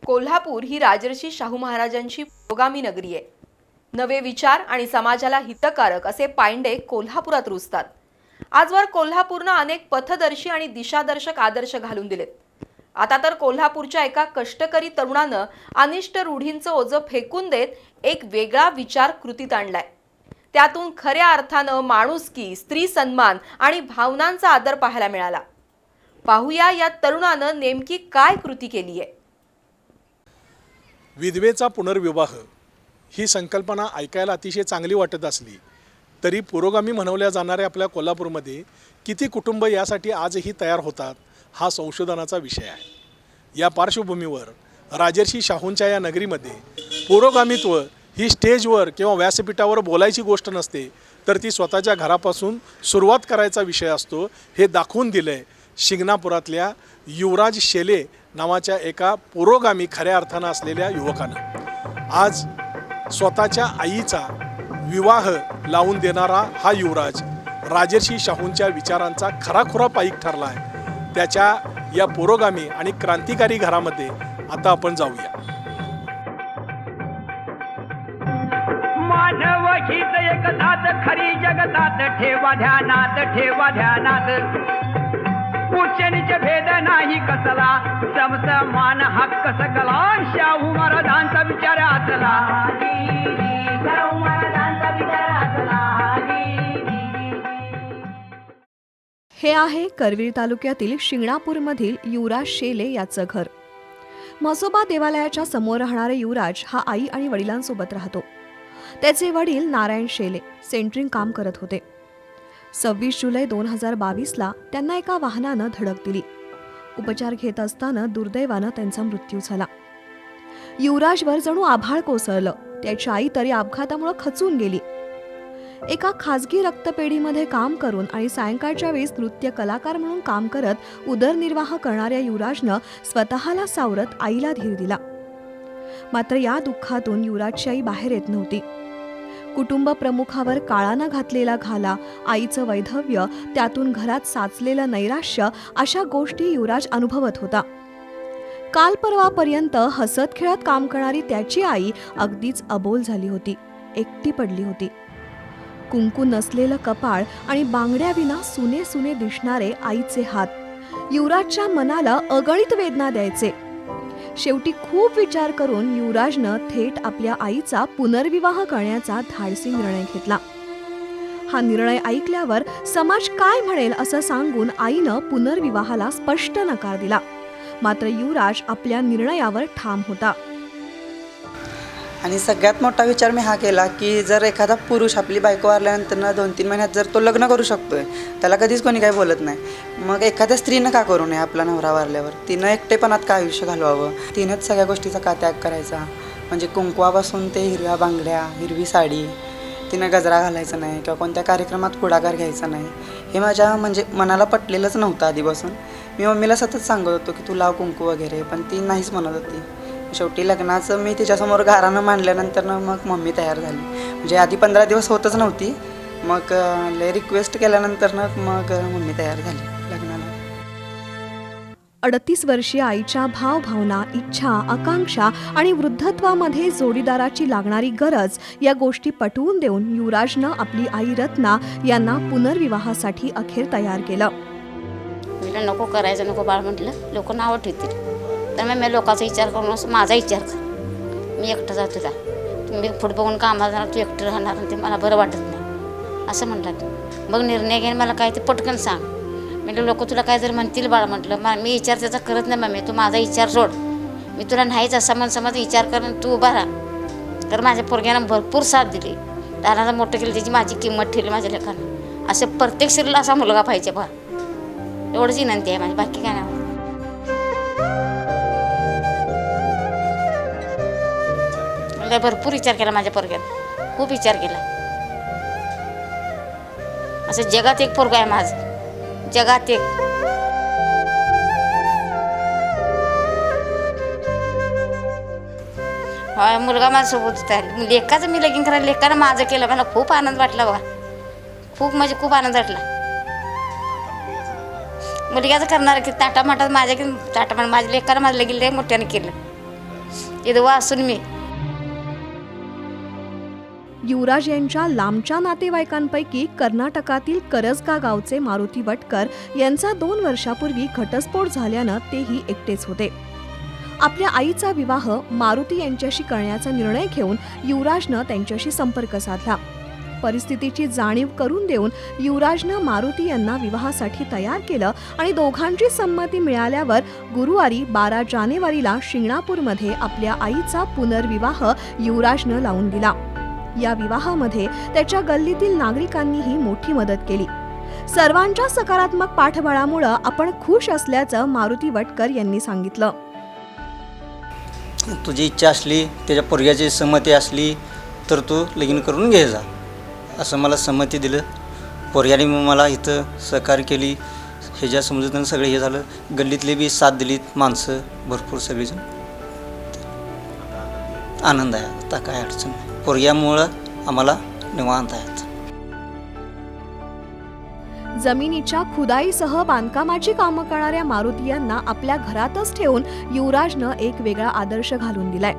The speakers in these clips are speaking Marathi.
कोल्हापूर ही राजर्षी शाहू महाराजांची पुरोगामी नगरी आहे। नवे विचार आणि समाजाला हितकारक असे पायंडे कोल्हापुरात रुजतात। आजवर कोल्हापूरनं अनेक पथदर्शी आणि दिशादर्शक आदर्श घालून दिलेत। आता तर कोल्हापूरच्या एका कष्टकरी तरुणानं अनिष्ट रूढींचं ओझं फेकून देत एक वेगळा विचार कृतीत आणलाय। त्यातून खऱ्या अर्थानं माणुसकी, स्त्री सन्मान आणि भावनांचा आदर पाहायला मिळाला। पाहूया या तरुणानं नेमकी काय कृती केली आहे। विधवेचा पुनर्विवाह ही संकल्पना ऐकायला अतिशय चांगली वाटत असली तरी पुरोगामी म्हणवल्या जाणाऱ्या आपल्या कोल्हापूरमध्ये किती कुटुंब यासाठी आजही तयार होतात हा संशोधनाचा विषय आहे। या पार्श्वभूमीवर राजर्षी शाहूंच्या या नगरीमध्ये पुरोगामित्व ही स्टेजवर किंवा व्यासपीठावर बोलायची गोष्ट नसते, तर ती स्वतःच्या घरापासून सुरुवात करायचा विषय असतो। हे दाखवून दिलंय शिंगणापुरातल्या युवराज शेले नावाच्या एका पुरोगामी खऱ्या अर्थानं असलेल्या युवकानं। आज स्वतःच्या आईचा विवाह लावून देणारा हा युवराज राजर्षी शाहूंच्या विचारांचा खराखुरा पाईक ठरला आहे। त्याच्या या पुरोगामी आणि क्रांतिकारी घरामध्ये आता आपण जाऊया। मानव हीच एक दात खरी जगतात, ठेवा ध्यानात, ठेवा ध्यानात। उच्च नीच भेद नाही कसला, समसमान हक्क सकला, शाहू महाराजांचा विचार असला। शाहू महाराजांचा विचार असला। हे आहे करवीर तालुक्यातील शिंगणापूरमधील युवराज शेले याचं घर। म्हसोबा देवालयाच्या समोर राहणारे युवराज हा आई आणि वडिलांसोबत राहतो। त्याचे वडील नारायण शेले सेंट्रिंग काम करत होते। 26 जुलै 2022ला त्यांना एका वाहनानं धडक दिली। उपचार घेत असताना दुर्दैवानं त्यांचा मृत्यू झाला। युवराजवर जणू आभाळ कोसळलं। त्याची आई तरी अपघातामुळे खचून गेली। एका खाजगी रक्तपेढीमध्ये काम करून आणि सायंकाळच्या वेळेस नृत्य कलाकार म्हणून काम करत उदरनिर्वाह करणाऱ्या युवराजनं स्वतःला सावरत आईला धीर दिला। मात्र या दुःखातून युवराजची आई बाहेर येत नव्हती। कुटुंब प्रमुखावर काळानं घातलेला घाला, आईचं वैधव्य, त्यातून घरात साचलेलं नैराश्य अशा गोष्टी युवराज अनुभवत होता। काल परवापर्यंत हसत खेळत काम करणारी त्याची आई अगदीच अबोल झाली होती, एकटी पडली होती। कुंकू नसलेलं कपाळ आणि बांगड्या विना सुने सुने दिसणारे आईचे हात युवराजच्या मनाला अगणित वेदना द्यायचे। शेवटी खूप विचार करून युवराजनं थेट आपल्या आईचा पुनर्विवाह करण्याचा धाडसी निर्णय घेतला। हा निर्णय ऐकल्यावर समाज काय म्हणेल असं सांगून आईनं पुनर्विवाहाला स्पष्ट नकार दिला। मात्र युवराज आपल्या निर्णयावर ठाम होता। आणि सगळ्यात मोठा विचार मी हा केला की जर एखादा पुरुष आपली बायको वारल्यानंतर 2-3 महिन्यात जर तो लग्न करू शकतोय, त्याला कधीच कोणी काही बोलत नाही, मग एखाद्या स्त्रीनं का करू नये आपला नवरा वारल्यावर? तिनं एकटेपणात का आयुष्य घालवावं? तिनंच सगळ्या गोष्टीचा का त्याग करायचा? म्हणजे कुंकवापासून ते हिरव्या बांगड्या, हिरवी साडी, तिनं गजरा घालायचा नाही किंवा कोणत्या कार्यक्रमात पुढाकार घ्यायचा नाही, हे माझ्या मनाला पटलेलंच नव्हतं आधीपासून। मी मम्मीला सतत सांगत होतो की तू लाव कुंकू वगैरे, पण ती नाहीच म्हणत होती। शेवटी लग्नाचं मी तिच्यासमोर गारानं मांडल्यानंतर मग मम्मी तयार झाली। म्हणजे आधी 15 दिवस होतच नव्हती, मग लय रिक्वेस्ट केल्यानंतर मग मम्मी तयार झाली लग्नाला। 38 वर्षीय आईच्या भावभावना, इच्छा, आकांक्षा आणि वृद्धत्वामध्ये जोडीदाराची लागणारी गरज या गोष्टी पटवून देऊन युवराजनं आपली आई रत्ना यांना पुनर्विवाहासाठी अखेर तयार केलं। मी नको करायचं, नको बाळ म्हटलं, लोक नावं ठेवतील, तर मी लोकांचा विचार करून असं माझा विचार कर, मी एकटं जातो जा, तुम्ही पुढे बघून कामाला जाणार, तू एकटं राहणार, ते मला बरं वाटत नाही असं म्हटलं। मग निर्णय घेऊन मला काय ते पटकन सांग। म्हटलं लोक तुला काय जर म्हणतील बाळ म्हटलं, मी विचार त्याचा करत नाही मम्मी, तू माझा विचार सोड, मी तुला नाहीच असा समज विचार कर, तू उभा राहा। तर माझ्या पोरग्यानं भरपूर साथ दिली, दाराला मोठं केलं, त्याची माझी किंमत ठेवली माझ्या लेखानं। असं प्रत्येक स्त्रीला असा मुलगा पाहिजे बा, एवढंच विनंती आहे माझी, बाकी काय नाही। भरपूर विचार केला माझ्या पोरग्यानं, खूप विचार केला। असं जगात एक पोरगा आहे माझं, जगात एक। हा मुलगा माझ्यासोबत होता। लेकाचं मी लगीन करायला, लेकानं माझं केलं, मला खूप आनंद वाटला बघा, खूप म्हणजे खूप आनंद वाटला। मुलग्याचं करणार की ताटामाटात माझ्या ताटामाट माझ्या लेकानं माझं लगीन लय मोठ्यानं केलं। विधवा असून मी युवराज यांच्या लांबच्या नातेवाईकांपैकी कर्नाटकातील करजगा गावचे मारुती वटकर यांचा 2 वर्षापूर्वी घटस्फोट झाल्यानं तेही एकटेच होते. आपल्या आईचा विवाह मारुती यांच्याशी करण्याचा निर्णय घेऊन युवराजनं त्यांच्याशी संपर्क साधला. परिस्थितीची जाणीव करून देऊन युवराजनं मारुती यांना विवाहासाठी तयार केलं आणि दोघांची संमती मिळाल्यावर गुरुवारी 12 जानेवारीला शिंगणापूरमध्ये आपल्या आईचा पुनर्विवाह युवराजनं लावून दिला. या विवाहामध्ये त्याच्या गल्लीतील नागरिकांनीही मोठी मदत केली. सर्वांच्या सकारात्मक पाठबळामुळे आपण खुश असल्याचं मारुती वटकर यांनी सांगितलं. तुझी इच्छा असली, त्याच्या पोरग्याची संमती असली तर तू लगीन करून घे जा, असं मला संमती दिलं. पोरग्याने मला इथं सहकार्य केली. ह्याच्या समजुतीनं सगळे हे झालं. गल्लीतले बी साथ दिलीत माणसं भरपूर सगळेजण. आनंद आहे, आता काय अडचण नाही. पोरग्यामुळं आम्हाला निवांत आहे. जमिनीच्या खुदाईसह बांधकामाची कामं करणाऱ्या मारुती यांना आपल्या घरातच ठेवून युवराजनं एक वेगळा आदर्श घालून दिलाय.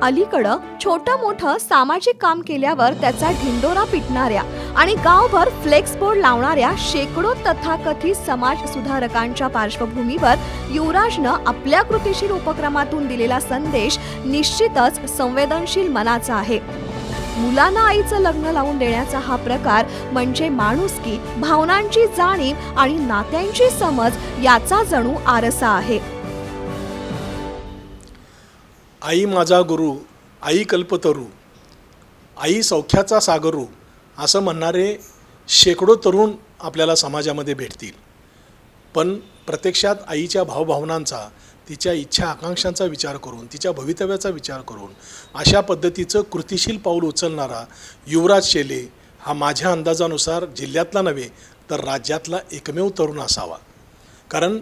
अलीकडं छोटं मोठं सामाजिक काम केल्यावर त्याचा ढिंडोरा पिटणाऱ्या आणि गावभर फ्लेक्स बोर्ड लावणाऱ्या शेकडो तथाकथित समाज सुधारकांच्या पार्श्वभूमीवर युवराजनं आपल्या कृतीशील उपक्रमातून दिलेला संदेश निश्चितच संवेदनशील मनाचा आहे. मुलांना आईचं लग्न लावून देण्याचा हा प्रकार म्हणजे माणुसकी, भावनांची जाणीव आणि नात्यांची समज याचा जणू आरसा आहे. आई माझा गुरु, आई कल्पतरू, आई सौख्याचा सागरू असं म्हणणारे शेकडो तरुण आपल्याला समाजामध्ये भेटतील. पण प्रत्यक्षात आईच्या भावभावनांचा, तिच्या इच्छा आकांक्षांचा विचार करून, तिच्या भवितव्याचा विचार करून अशा पद्धतीचं कृतिशील पाऊल उचलणारा युवराज शेले हा माझ्या अंदाजानुसार जिल्ह्यातला नव्हे तर राज्यातला एकमेव तरुण असावा. कारण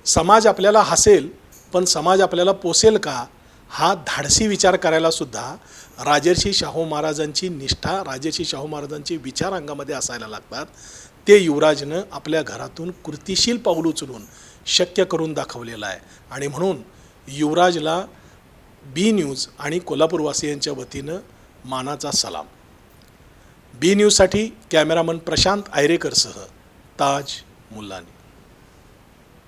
समाज आपल्याला हसेल पण समाज आपल्याला पोसेल का, हा धाडसी विचार करायला सुद्धा राजर्षी शाहू महाराजांची निष्ठा, राजर्षी शाहू महाराजांचे विचार अंगामध्ये असायला लागतात. ते युवराजनं आपल्या घरातून कृतिशील पाऊल उचलून शक्य करून दाखवलेलं आहे. आणि म्हणून युवराजला बी न्यूज आणि कोल्हापूरवासियांच्या वतीनं मानाचा सलाम. बी न्यूजसाठी कॅमेरामन प्रशांत आयरेकरसह ताज मुल्लानी.